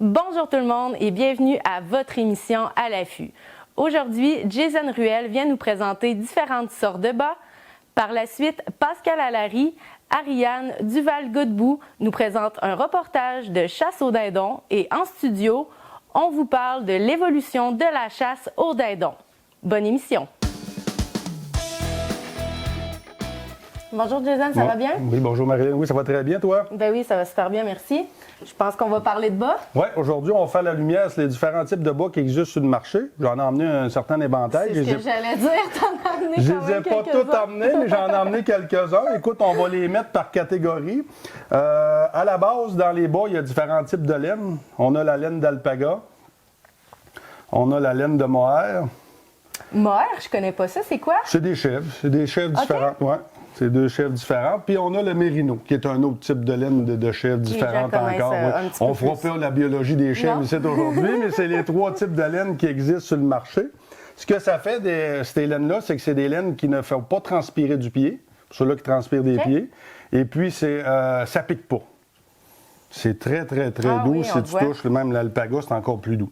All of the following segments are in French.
Bonjour tout le monde et bienvenue à votre émission À l'affût. Aujourd'hui, Jason Ruel vient nous présenter différentes sortes de bas. Par la suite, Pascal Allary, Ariane Duval-Godbout nous présente un reportage de chasse au dindon et en studio, on vous parle de l'évolution de la chasse au dindon. Bonne émission! Bonjour Jason, ça va bien? Oui, bonjour Marie. Oui, ça va très bien, toi? Ben oui, ça va super bien, merci. Je pense qu'on va parler de bas. Oui, aujourd'hui, on va faire la lumière sur les différents types de bas qui existent sur le marché. J'en ai emmené un certain éventail. C'est ce que j'allais dire, t'en as emmené Je quand ne les ai même pas tous emmenés, mais j'en ai emmené quelques-uns. Écoute, on va les mettre par catégorie. À la base, dans les bas, il y a différents types de laine. On a la laine d'alpaga. On a la laine de mohair. Mohair, je connais pas ça. C'est quoi? C'est des chèvres différentes, ouais. C'est deux chèvres différentes. Puis on a le mérino, qui est un autre type de laine de chèvres différentes encore. Ouais. On ne fera pas la biologie des chèvres ici aujourd'hui, mais c'est les trois types de laine qui existent sur le marché. Ce que ça fait, ces laines-là, c'est que c'est des laines qui ne font pas transpirer du pied, ceux-là qui transpirent des pieds. Et puis, ça pique pas. C'est très, très, très doux. Oui, si tu touches même l'alpaga, c'est encore plus doux.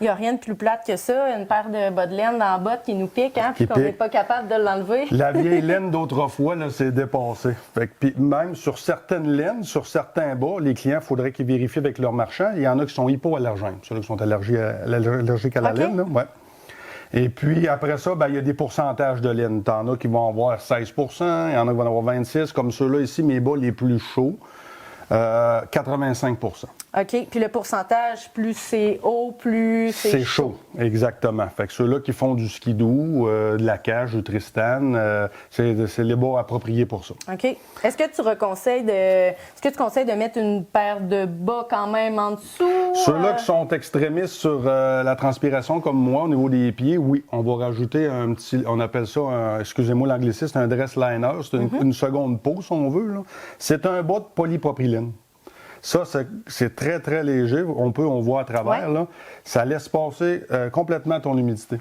Il n'y a rien de plus plate que ça, une paire de bas de laine dans la botte qui nous pique, hein, puis qu'on n'est pas capable de l'enlever. La vieille laine d'autrefois, là, c'est dépassé. Puis même sur certaines laines, sur certains bas, les clients, il faudrait qu'ils vérifient avec leur marchand. Il y en a qui sont hypoallergènes, ceux-là qui sont allergiques à la laine. Là, ouais. Et puis après ça, il y a des pourcentages de laine. T'en as qui vont avoir 16 il y en a qui vont avoir 26 comme ceux-là ici, mes bas les plus chauds, 85 OK. Puis le pourcentage, plus c'est haut, plus c'est chaud. Exactement. Fait que ceux-là qui font du skidoo, de la cage, du Tristan, c'est les bas appropriés pour ça. OK. Est-ce que tu conseilles de mettre une paire de bas quand même en dessous? Ceux-là qui sont extrémistes sur la transpiration comme moi au niveau des pieds, oui, on va rajouter un petit, on appelle ça, excusez-moi l'anglicisme, un dress liner. C'est une seconde peau, si on veut. C'est un bas de polypropylène. Ça, c'est très, très léger. On voit à travers. Là. Ça laisse passer complètement ton humidité.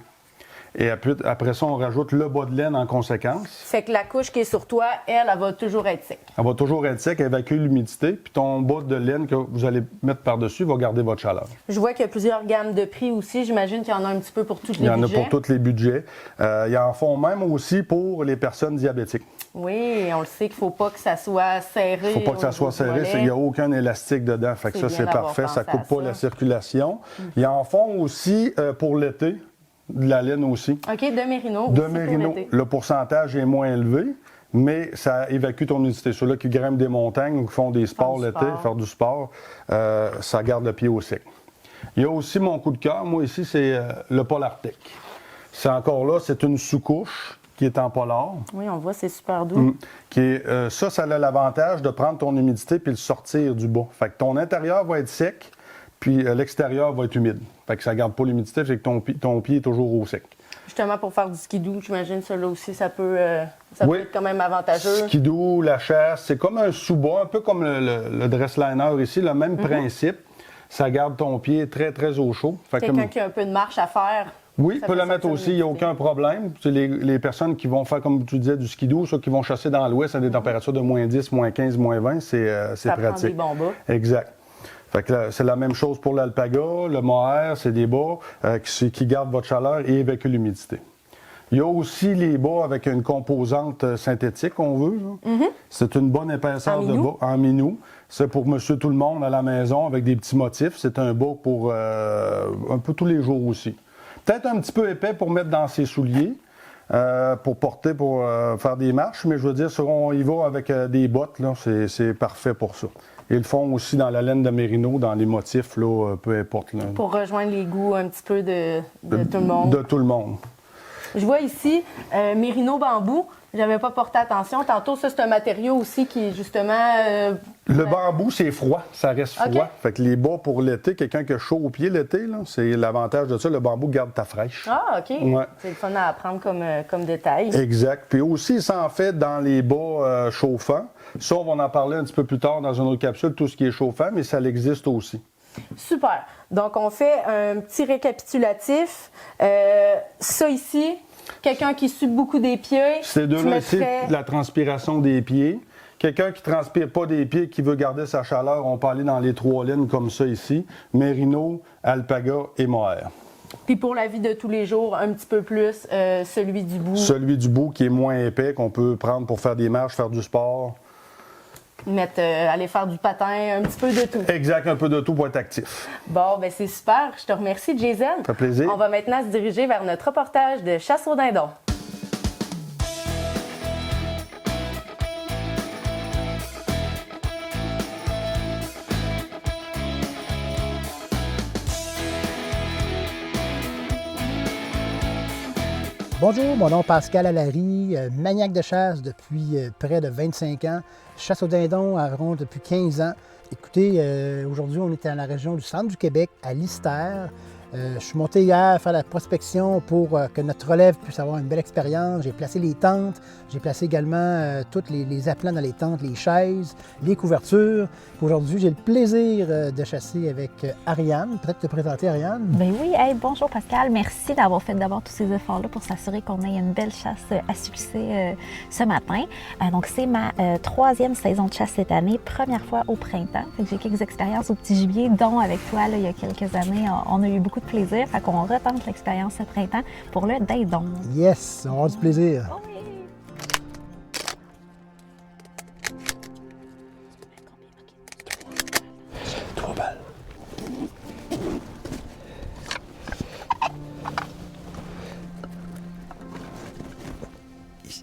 Et après ça, on rajoute le bas de laine en conséquence. Fait que la couche qui est sur toi, elle va toujours être sec. Elle va toujours être sec, évacue l'humidité. Puis ton bas de laine que vous allez mettre par-dessus va garder votre chaleur. Je vois qu'il y a plusieurs gammes de prix aussi. J'imagine qu'il y en a un petit peu pour tous les budgets. Il y en a pour tous les budgets. Il y en font même aussi pour les personnes diabétiques. Oui, on le sait qu'il ne faut pas que ça soit serré. Il ne faut pas que ça soit serré. Il n'y a aucun élastique dedans. Fait que ça, c'est parfait. Ça ne coupe pas la circulation. Ils en font aussi pour l'été. De la laine aussi. OK, de mérino. De mérino. Le pourcentage est moins élevé, mais ça évacue ton humidité. Ceux-là qui grimpent des montagnes ou qui font des sports l'été, faire du sport, ça garde le pied au sec. Il y a aussi mon coup de cœur. Moi, ici, c'est le Polartec. C'est encore là, c'est une sous-couche qui est en polar. Oui, on voit, c'est super doux. Ça a l'avantage de prendre ton humidité puis le sortir du bas. Fait que ton intérieur va être sec, puis l'extérieur va être humide. Fait que ça ne garde pas l'humidité, fait que ton pied est toujours au sec. Justement, pour faire du skidoo, j'imagine ça là aussi, ça peut être quand même avantageux. Skidoo, la chasse, c'est comme un sous-bas, un peu comme le dress liner ici, le même principe. Ça garde ton pied très, très au chaud. Quelqu'un qui a un peu de marche à faire. Oui, peut le mettre aussi, il n'y a aucun problème. C'est les personnes qui vont faire, comme tu disais, du skidoo, ceux qui vont chasser dans l'ouest à des températures de moins 10, moins 15, moins 20, c'est pratique. Ça prend des bons bas. Exact. Fait que c'est la même chose pour l'alpaga, le mohair, c'est des bas qui gardent votre chaleur et évacuent l'humidité. Il y a aussi les bas avec une composante synthétique, on veut. C'est une bonne épaisseur de bas en minou. C'est pour monsieur tout le monde à la maison avec des petits motifs. C'est un bas pour un peu tous les jours aussi. Peut-être un petit peu épais pour mettre dans ses souliers, pour porter, pour faire des marches, mais je veux dire, si on y va avec des bottes, là, c'est parfait pour ça. Ils le font aussi dans la laine de mérino, dans les motifs, là, peu importe. Là. Pour rejoindre les goûts un petit peu de tout le monde. De tout le monde. Je vois ici mérino bambou. J'avais pas porté attention. Tantôt, ça, c'est un matériau aussi qui est justement... Le bambou, c'est froid. Ça reste froid. Fait que les bas pour l'été, quelqu'un qui a chaud au pied l'été, c'est l'avantage de ça. Le bambou garde ta fraîche. Ah, OK. Ouais. C'est le fun à apprendre comme détail. Exact. Puis aussi, il s'en fait dans les bas chauffants. Ça, on va en parler un petit peu plus tard dans une autre capsule, tout ce qui est chauffant, mais ça existe aussi. Super. Donc, on fait un petit récapitulatif. Ça ici, quelqu'un qui sue beaucoup des pieds. Ces deux-là ici, la transpiration des pieds. Quelqu'un qui ne transpire pas des pieds, qui veut garder sa chaleur, on peut aller dans les 3 lignes comme ça ici. Mérino, alpaga et mohair. Puis pour la vie de tous les jours, un petit peu plus celui du bout. Celui du bout qui est moins épais, qu'on peut prendre pour faire des marches, faire du sport. Aller faire du patin, un petit peu de tout. Exact, un peu de tout pour être actif. Bon, ben c'est super. Je te remercie, Jason. Ça fait plaisir. On va maintenant se diriger vers notre reportage de chasse aux dindons. Bonjour, mon nom est Pascal Allary, maniaque de chasse depuis près de 25 ans. Chasse aux dindons à Ronde depuis 15 ans. Écoutez, aujourd'hui, on est dans la région du centre du Québec, à Lister. Je suis monté hier faire la prospection pour que notre relève puisse avoir une belle expérience. J'ai placé les tentes, j'ai placé également tous les appelants dans les tentes, les chaises, les couvertures. Aujourd'hui, j'ai le plaisir de chasser avec Ariane. Peut-être te présenter, Ariane? Bien oui, hey, bonjour Pascal. Merci d'avoir fait d'abord tous ces efforts-là pour s'assurer qu'on ait une belle chasse à succès ce matin. Donc, c'est ma 3e saison de chasse cette année, première fois au printemps. J'ai quelques expériences au petit gibier, dont avec toi, là, il y a quelques années, on a eu beaucoup de plaisir. Fait qu'on retente l'expérience ce printemps pour le dindon. Yes, on va avoir du plaisir. Oh oui. 3 balles.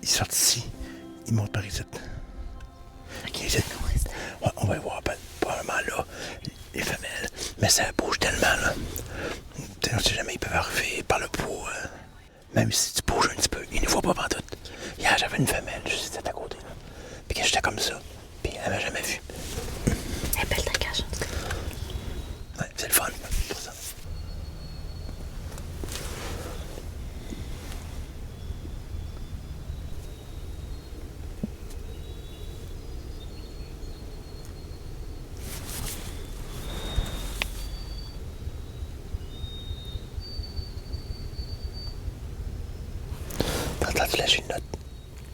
Ils sortent ici. Ils montent par ici. OK, ici. Ouais, on va y voir probablement là les femelles. Mais ça bouge tellement là. On sait jamais, ils peuvent arriver par le bois. Même si tu bouges un petit peu, ils ne voient pas pantoute. Hier, j'avais une femelle juste à côté. Là. Puis que j'étais comme ça. Puis elle m'a jamais vu. Elle est belle ta cage, en tout cas. Ouais, c'est le fun pour ça. T'entends-tu la chinotte?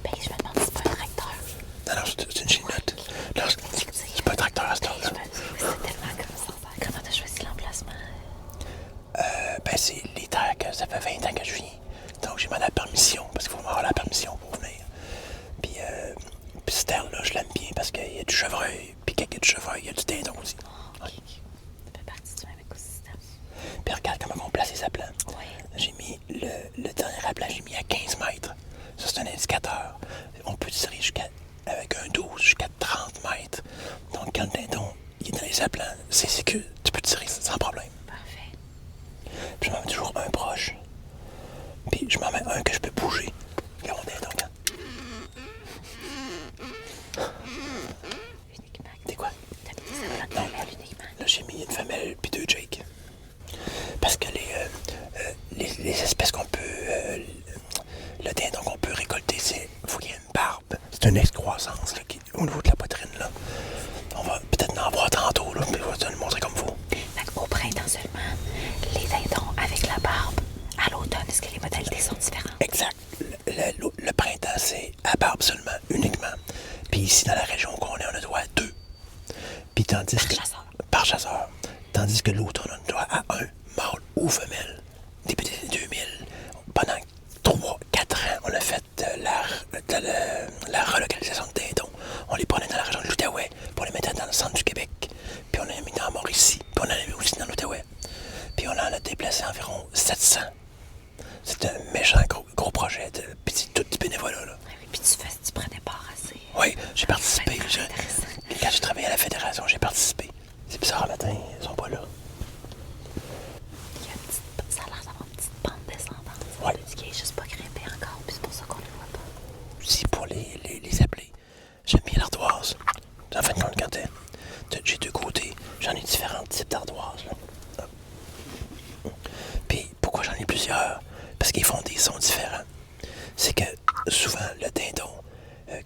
Ben, je me demande si c'est pas un tracteur. Non, non, c'est une chinotte. Non, c'est pas un tracteur à ce temps-là. C'est tellement comme ça. Comment t'as choisi l'emplacement? Ben, c'est les terres que ça fait 20 ans que je viens. Donc, j'ai demandé la permission, parce qu'il faut avoir la permission pour venir. Puis cette terre-là, je l'aime bien parce qu'il y a du chevreuil. Puis quand il y a du chevreuil, il y a du dindon aussi. OK. Ça fait partie du même écosystème. Puis regarde comment on place les aplants. Oui. J'ai mis le dernier appelant, j'ai mis à 15 mètres. Ça, c'est un indicateur. On peut tirer avec un 12 jusqu'à 30 mètres. Donc, quand le dindon il est dans les aplants, c'est sécure. Tu peux tirer sans problème. Parfait. Puis je m'en mets toujours un proche. Puis je m'en mets un que je peux bouger. Regarde mon dindon, quand. Uniquement. C'est quoi? T'as mis des aplats de Non, femelles uniquement. là, j'ai mis une femelle puis 2 Jake. Parce que les espèces qu'on peut... le dindon qu'on peut récolter, c'est... Faut qu'il y ait une barbe. C'est une excroissance, là, au niveau de la poitrine, là. On va peut-être en voir tantôt, là, puis je vais te le montrer comme il faut. Fait qu'au printemps seulement, les dindons avec la barbe. À l'automne, est-ce que les modalités sont différentes? Exact. Le printemps, c'est à barbe seulement, uniquement. Puis ici, dans la région qu'on est, on a droit à 2. Puis tandis Par que... chasseur. Par chasseur. Tandis que l'automne, on a droit à 1 mâle ou femelle. Début des années 2000, pendant 3-4 ans, on a fait la relocalisation de dindons. On les prenait dans la région de l'Outaouais, puis on les mettait dans le centre du Québec. Puis on les a mis dans Mauricie, puis on en a mis aussi dans l'Outaouais. Puis on en a déplacé environ 700. C'est un méchant gros projet, puis c'est tout du bénévolat, là. Oui, puis tu prenais part à ces... Oui, j'ai participé. C'est intéressant. Quand j'ai travaillé à la fédération, j'ai participé. C'est bizarre, le matin, ils sont pas là. Il y a une petite... Ça a l'air d'avoir une petite pente descendante. Ouais. Qui est juste pas grimpé encore, puis c'est pour ça qu'on ne le voit pas. Aussi pour les appeler. J'aime bien l'ardoise. En fin de compte, quand j'ai 2 côtés, j'en ai différents types d'ardoises. Là. Puis pourquoi j'en ai plusieurs? Parce qu'ils font des sons différents. C'est que souvent, le dindon,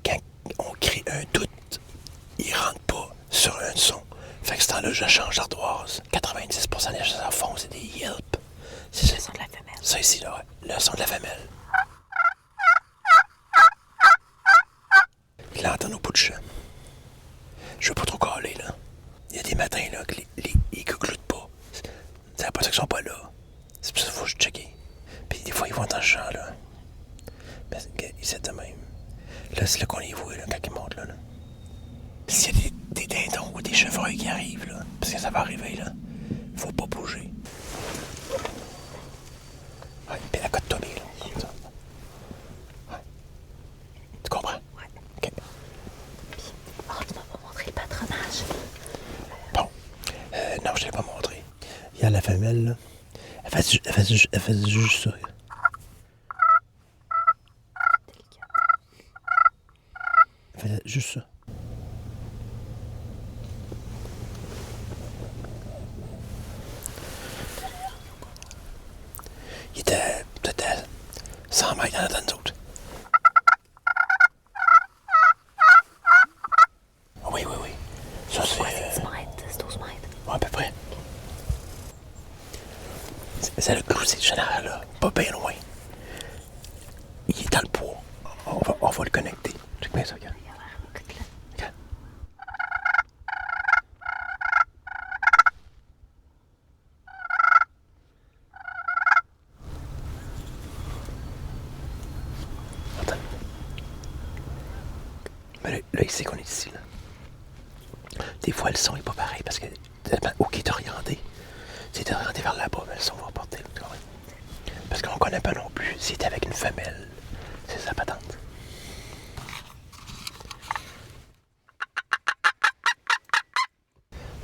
quand on crée un doute, il rentre pas sur un son. Fait que ce temps-là, je change d'ardoise. 90% des chasseurs font, c'est des yelps. C'est Le son de la femelle. ça ici, là, ouais. Le son de la femelle. Il l'entend au bout du champ. ça qu'ils sont pas là. C'est pour ça qu'il faut que je checker. Puis des fois, ils vont dans le champ, là. Mais ils sont de même. Là, c'est là qu'on les voit, là, quand ils montent, là. Puis s'il y a des dindons ou des chevreuils qui arrivent, là, parce que ça va arriver, là, faut pas bouger. Ouais, puis accote-toi bien, là. Comme ça. Ouais. Tu comprends? Ouais. OK. Oh, tu m'as pas montré le patronage. Bon. Non, je ne l'ai pas montré. Il y a la femelle, là. Elle fait juste ça. Elle fait juste ça. Il était peut-être à 100 mètres en avant de nous autres. Oui. Ça, c'est... 10 mètres, 12 mètres. Ouais, à peu près. C'est le gros général, là. Pas bien loin. Il est dans le bois. On va le connecter. Check bien ça, regarde. Regarde. Attends. Mais là, il sait qu'on est ici, là. Des fois, le son n'est pas pareil parce que tellement où il est orienté. C'est orienté vers là-bas, mais le son va porter. Parce qu'on ne connaît pas non plus s'il était avec une femelle. C'est sa patente.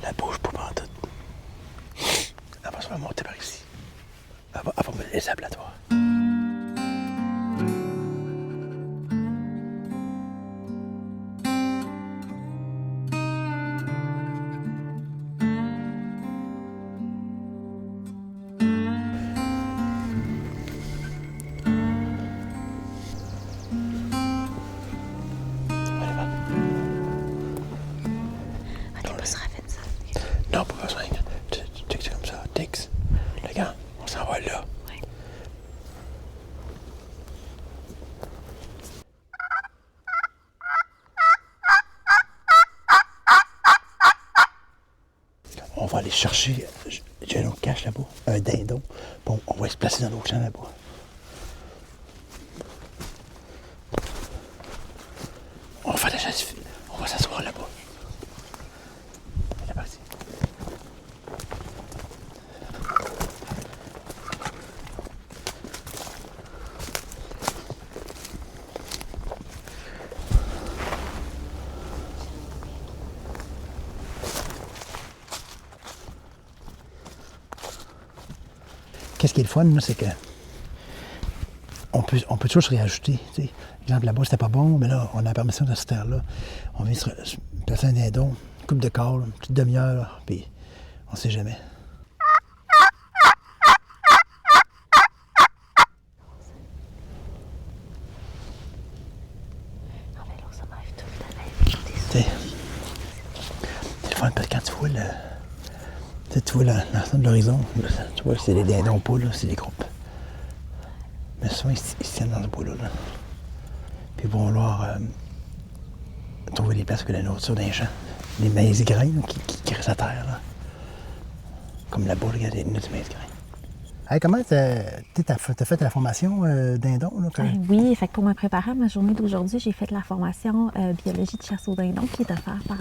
La bouge pas pantoute. Elle va se faire monter par ici. Elle va me laisser aplatoire. Non, pas besoin. Tu textes comme ça. Texte. Les gars, on s'en va là. Oui. On va aller chercher. J'ai un autre cache là-bas. Un dindon. Bon, on va se placer dans l'autre champ là-bas. On va faire la chasse. On va s'asseoir là-bas. C'est parti. Qu'est-ce qui est le fun, là, c'est que on peut toujours se réajouter. T'sais. Exemple, là-bas, c'était pas bon, mais là, on a la permission de cette terre-là. On vient se placer un dindon, une coupe de corps, une petite demi-heure, là, puis on sait jamais. C'est le fun, parce que quand tu vois tu vois l'ensemble de l'horizon, tu vois, c'est les dindons pas, là, c'est des groupes. Mais souvent, ils se tiennent dans ce bois-là. Là. Puis ils vont vouloir trouver des places que la nourriture d'un champ. Les maïs grains là, qui restent à terre. Là. Comme là-bas, regardez, il y a du maïs grain. Hey, comment t'as fait la formation dindon? Là, Oui, fait que pour me préparer à ma journée d'aujourd'hui, j'ai fait la formation biologie de chasse au dindon qui est offerte par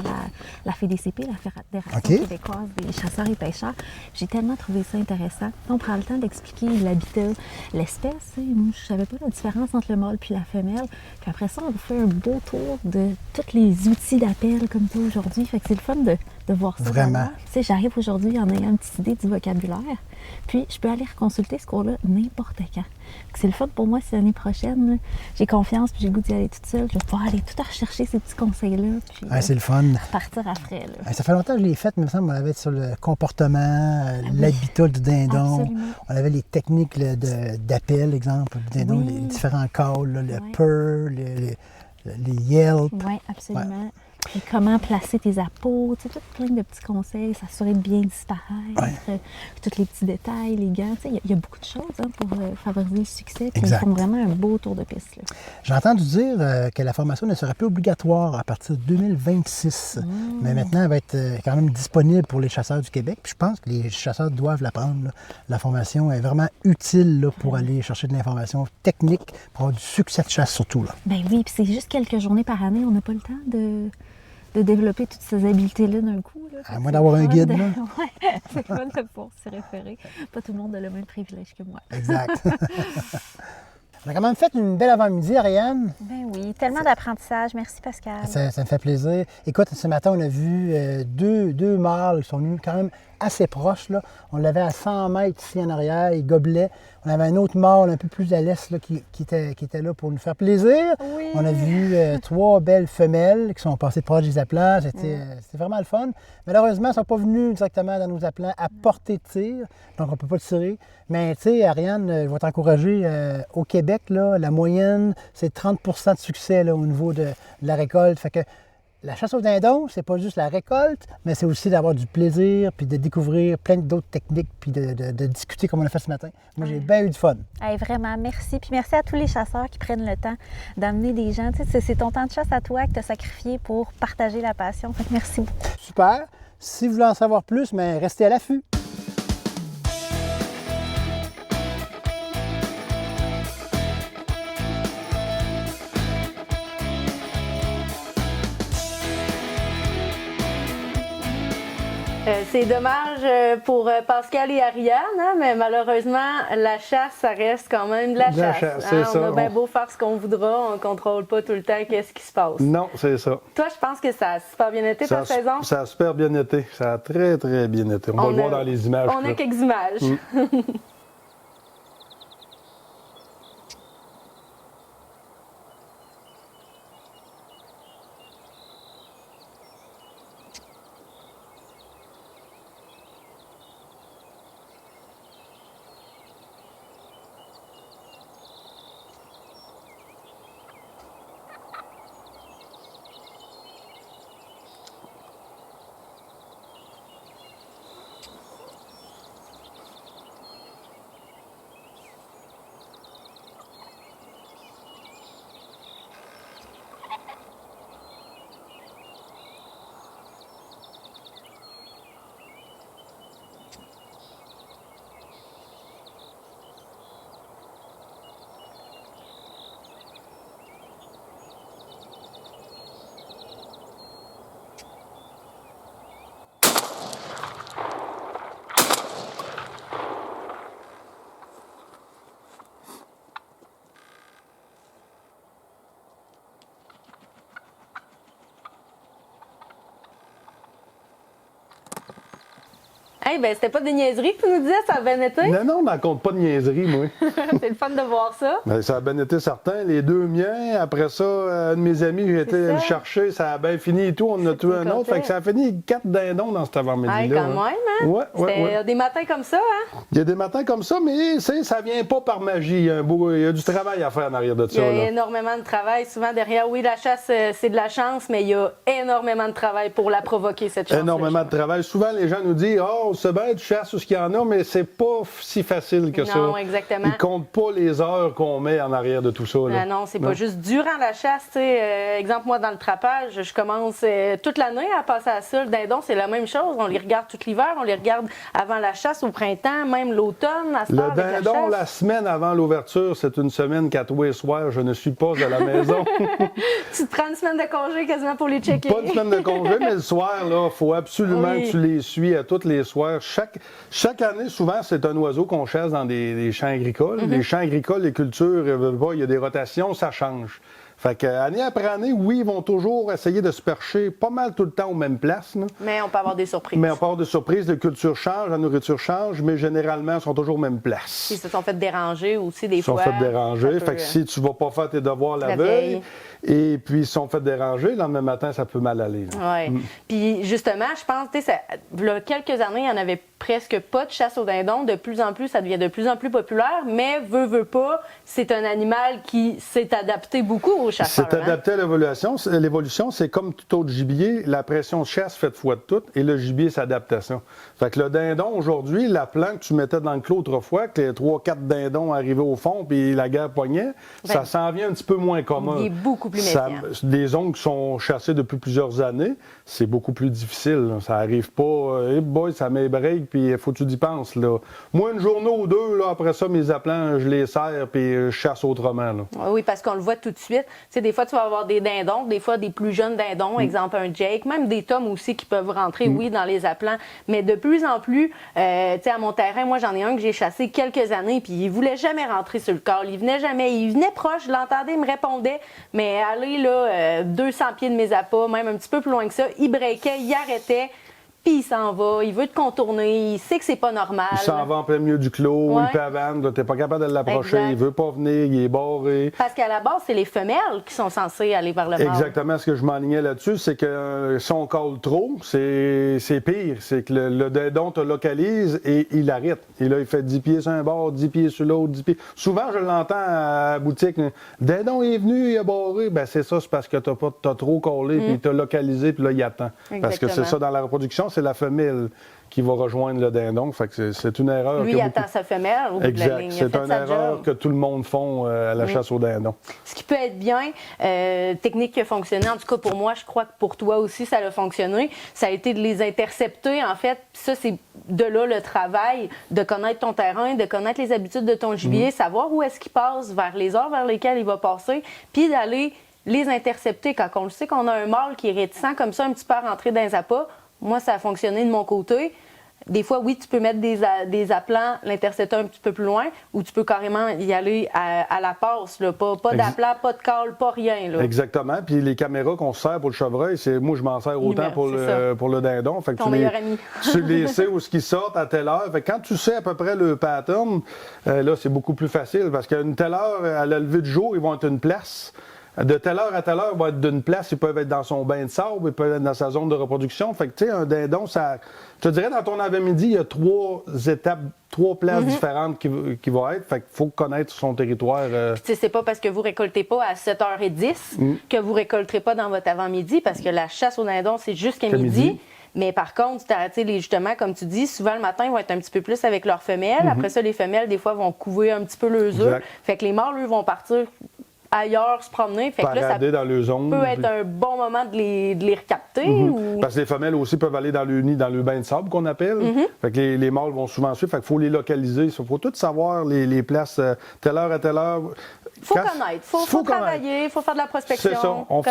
la FEDCP, la Fédération québécoise des chasseurs et pêcheurs. J'ai tellement trouvé ça intéressant. On prend le temps d'expliquer l'habitat, l'espèce. Moi, je savais pas la différence entre le mâle puis la femelle. Puis après ça, on vous fait un beau tour de tous les outils d'appel comme ça aujourd'hui. Fait que c'est le fun de voir ça. Vraiment. Tu sais, j'arrive aujourd'hui en ayant une petite idée du vocabulaire. Puis, je peux aller reconsulter ce cours-là n'importe quand. C'est le fun pour moi si l'année prochaine, là, j'ai confiance puis j'ai le goût d'y aller toute seule. Je vais pouvoir aller tout rechercher ces petits conseils-là. Puis, c'est le fun. Partir après. Là. Ça fait longtemps que je l'ai fait, mais il me semble qu'on avait sur le comportement, l'habitat du dindon. Absolument. On avait les techniques d'appel, exemple, du dindon, les différents calls, le purr, les yelps. Oui, absolument. Ouais. Puis comment placer tes appos, tu sais, plein de petits conseils, s'assurer de bien disparaître, tous les petits détails, les gants. Tu sais, il y a beaucoup de choses pour favoriser le succès. Puis ils font vraiment un beau tour de piste. Là. J'ai entendu dire que la formation ne sera plus obligatoire à partir de 2026. Mais maintenant, elle va être quand même disponible pour les chasseurs du Québec. Puis je pense que les chasseurs doivent la prendre. Là. La formation est vraiment utile là, pour aller chercher de l'information technique, pour avoir du succès de chasse surtout. Là. Ben oui, puis c'est juste quelques journées par année. On n'a pas le temps de développer toutes ces habiletés-là d'un coup. Là. À moins d'avoir un guide. Là. Oui, c'est fun de pouvoir s'y référer. Pas tout le monde a le même privilège que moi. Exact. On a quand même fait une belle avant-midi, Ariane. Ben oui, tellement d'apprentissage. Merci, Pascal. Ça me fait plaisir. Écoute, ce matin, on a vu deux mâles qui sont venus quand même assez proches. Là. On l'avait à 100 mètres ici en arrière, ils gobelaient. On avait un autre mâle un peu plus à l'est là, qui était là pour nous faire plaisir. Oui. On a vu 3 belles femelles qui sont passées proches des appelants. C'était vraiment le fun. Malheureusement, elles ne sont pas venues directement dans nos appelants à portée de tir, donc on ne peut pas tirer. Mais tu sais, Ariane, je vais t'encourager. Au Québec, là, la moyenne, c'est 30 % de succès là, au niveau de la récolte. Fait que la chasse au dindon, c'est pas juste la récolte, mais c'est aussi d'avoir du plaisir, puis de découvrir plein d'autres techniques, puis de discuter comme on a fait ce matin. Moi, j'ai bien eu du fun. Hey, vraiment, merci. Puis merci à tous les chasseurs qui prennent le temps d'amener des gens. Tu sais, c'est ton temps de chasse à toi que tu as sacrifié pour partager la passion. Fait que merci beaucoup. Super. Si vous voulez en savoir plus, mais restez à l'affût. C'est dommage pour Pascal et Ariane, hein, mais malheureusement, la chasse, ça reste quand même de la chasse. C'est ça. On a bien beau faire ce qu'on voudra, on ne contrôle pas tout le temps qu'est-ce qui se passe. Non, c'est ça. Toi, je pense que ça a super bien été ta saison? Ça a super bien été. Ça a très, très bien été. On va le voir dans les images. On a quelques images. Hey, ben c'était pas des niaiseries que tu nous disais, ça a bien été? Non, on n'en compte pas de niaiseries, moi. C'est le fun de voir ça. Ben, ça a bien été certain. Les 2 miens, après ça, un de mes amis, j'ai été le chercher, ça a bien fini et tout. On en a tué un autre. Fait que ça a fini 4 dindons dans cet avant-midi-là. Hey, quand même, hein? Ouais. C'était des matins comme ça, hein? Il y a des matins comme ça, mais ça vient pas par magie. Il y a du travail à faire en arrière de ça. Il y a énormément de travail. Souvent derrière, oui, la chasse, c'est de la chance, mais il y a énormément de travail pour la provoquer, cette chance. Énormément de travail. Souvent, les gens nous disent « Oh, c'est bien, tu chasses tout ce qu'il y en a », mais c'est pas si facile que ça. Non, exactement. Ils comptent pas les heures qu'on met en arrière de tout ça. Là. Non, c'est pas juste durant la chasse. Exemple, moi, dans le trapage, je commence toute l'année à passer à ça. Le dindon, c'est la même chose. On les regarde tout l'hiver, on les regarde avant la chasse, au printemps, même l'automne. Le dindon, la semaine avant l'ouverture, c'est une semaine qu'à tous les soirs, je ne suis pas à la maison. Tu te prends une semaine de congé quasiment pour les checker. Pas une semaine de congé, mais le soir, il faut absolument que tu les suis à tous les soirs. Chaque année, souvent, c'est un oiseau qu'on chasse dans des champs agricoles. Les champs agricoles, les cultures, il y a des rotations, ça change. Fait que, année après année, oui, ils vont toujours essayer de se percher pas mal tout le temps aux mêmes places. Là. Mais on peut avoir des surprises. Mais on peut avoir des surprises. La culture change, la nourriture change, mais généralement, ils sont toujours aux mêmes places. Ils se sont fait déranger aussi des fois. Ils se sont fait déranger. Fait que si tu ne vas pas faire tes devoirs la veille, et puis ils se sont fait déranger, le lendemain matin, ça peut mal aller. Oui. Puis justement, je pense, tu sais, il y a quelques années, il n'y en avait presque pas de chasse au dindon. De plus en plus, ça devient de plus en plus populaire, mais veut pas, c'est un animal qui s'est adapté beaucoup aux chasseurs. C'est adapté à l'évolution. L'évolution, c'est comme tout autre gibier, la pression de chasse fait foi de tout, et le gibier, c'est adaptation. Fait que le dindon, aujourd'hui, la plante que tu mettais dans le clos autrefois, que les 3-4 dindons arrivaient au fond, puis la guerre pognait, ça s'en vient un petit peu moins commun. Il est beaucoup plus méfiant. Des ongles qui sont chassés depuis plusieurs années, c'est beaucoup plus difficile. Là. Ça arrive pas, hey boy, ça m'ébreak, puis il faut que tu y penses. Là. Moi, une journée ou deux, là, après ça, mes appelants, je les serre, puis je chasse autrement. Là. Oui, parce qu'on le voit tout de suite. Tu sais, des fois, tu vas avoir des dindons, des fois des plus jeunes dindons, exemple un Jake, même des tomes aussi qui peuvent rentrer, oui, dans les appelants. Mais de plus en plus, tu sais, à mon terrain, moi, j'en ai un que j'ai chassé quelques années, puis il voulait jamais rentrer sur le corps. Il venait jamais. Il venait proche, je l'entendais, il me répondait, mais aller là, 200 pieds de mes appâts, même un petit peu plus loin que ça, il breakait, il arrêtait. Puis il s'en va, il veut te contourner, il sait que c'est pas normal. Il s'en va en plein milieu du clos, Ouais. il pavane, t'es pas capable de l'approcher, Exact. il veut pas venir, il est barré. Parce qu'à la base, c'est les femelles qui sont censées aller vers le mâle. Exactement, ce que je m'enlignais là-dessus, c'est que si on colle trop, c'est pire. C'est que le dindon te localise et il arrête. Et là, il fait 10 pieds sur un bord, 10 pieds sur l'autre, 10 pieds. Souvent, je l'entends à la boutique, dindon est venu, il a barré. Ben c'est ça, c'est parce que t'as trop collé, puis il t'a localisé, puis là, il attend. Parce que c'est Exactement. ça, dans la reproduction, c'est la femelle qui va rejoindre le dindon. Fait que c'est une erreur. Lui, il attend sa femelle au bout de la Exact. ligne. Il a C'est fait une sa erreur job. que tout le monde font à la chasse au dindon. Ce qui peut être bien, technique qui a fonctionné, en tout cas pour moi, je crois que pour toi aussi, ça a fonctionné, ça a été de les intercepter, en fait. Ça, c'est de là le travail, de connaître ton terrain, de connaître les habitudes de ton gibier, savoir où est-ce qu'il passe, vers les heures vers lesquelles il va passer, puis d'aller les intercepter. Quand on le sait qu'on a un mâle qui est réticent comme ça, un petit peu à rentrer dans les appâts, moi, ça a fonctionné de mon côté. Des fois, oui, tu peux mettre des appelants, l'intercepter un petit peu plus loin, ou tu peux carrément y aller à la passe, là. Pas d'appelant, pas de call, pas rien. Là. Exactement. Puis les caméras qu'on se sert pour le chevreuil, moi, je m'en sers autant pour le dindon. Fait que Ton meilleur ami. Tu les sais où ils sortent à telle heure. Fait que quand tu sais à peu près le pattern, là, c'est beaucoup plus facile parce qu'à une telle heure, à la levée du jour, ils vont être une place. De telle heure à telle heure, ils vont être d'une place, ils peuvent être dans son bain de sable, ils peuvent être dans sa zone de reproduction. Fait que, tu sais, un dindon, ça. Je te dirais, dans ton avant-midi, il y a 3 étapes, 3 places différentes qui vont être. Fait qu'il faut connaître son territoire. Puis, tu sais, c'est pas parce que vous récoltez pas à 7h10 que vous récolterez pas dans votre avant-midi, parce que la chasse au dindon, c'est jusqu'à midi. Mais par contre, justement, comme tu dis, souvent le matin, ils vont être un petit peu plus avec leurs femelles. Après ça, les femelles, des fois, vont couver un petit peu leurs œufs. Fait que les mâles, eux, vont partir ailleurs se promener. Fait que là, ça dans le zone. peut être un bon moment de les recapter. Ou... Parce que les femelles aussi peuvent aller dans le nid, dans le bain de sable qu'on appelle. Fait que les mâles vont souvent suivre. Fait qu'il faut les localiser. Il faut tout savoir les places, telle heure à telle heure. Il faut connaître. Il faut travailler, il faut faire de la prospection, C'est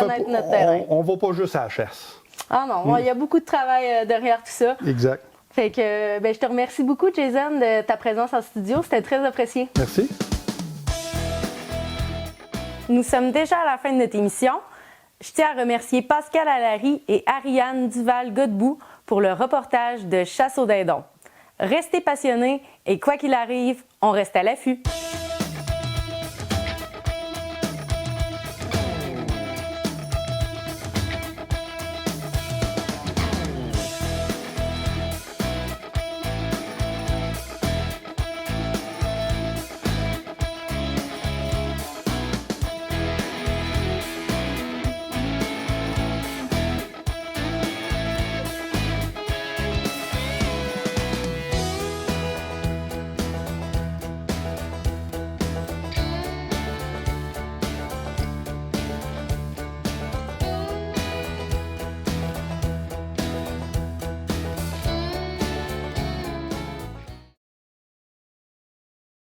ça. connaître notre terrain. On va pas juste à la chasse. Ah non, il y a beaucoup de travail derrière tout ça. Exact. Fait que je te remercie beaucoup, Jason, de ta présence en studio. C'était très apprécié. Merci. Nous sommes déjà à la fin de notre émission. Je tiens à remercier Pascal Allary et Ariane Duval-Godbout pour le reportage de Chasse au dindon. Restez passionnés et quoi qu'il arrive, on reste à l'affût.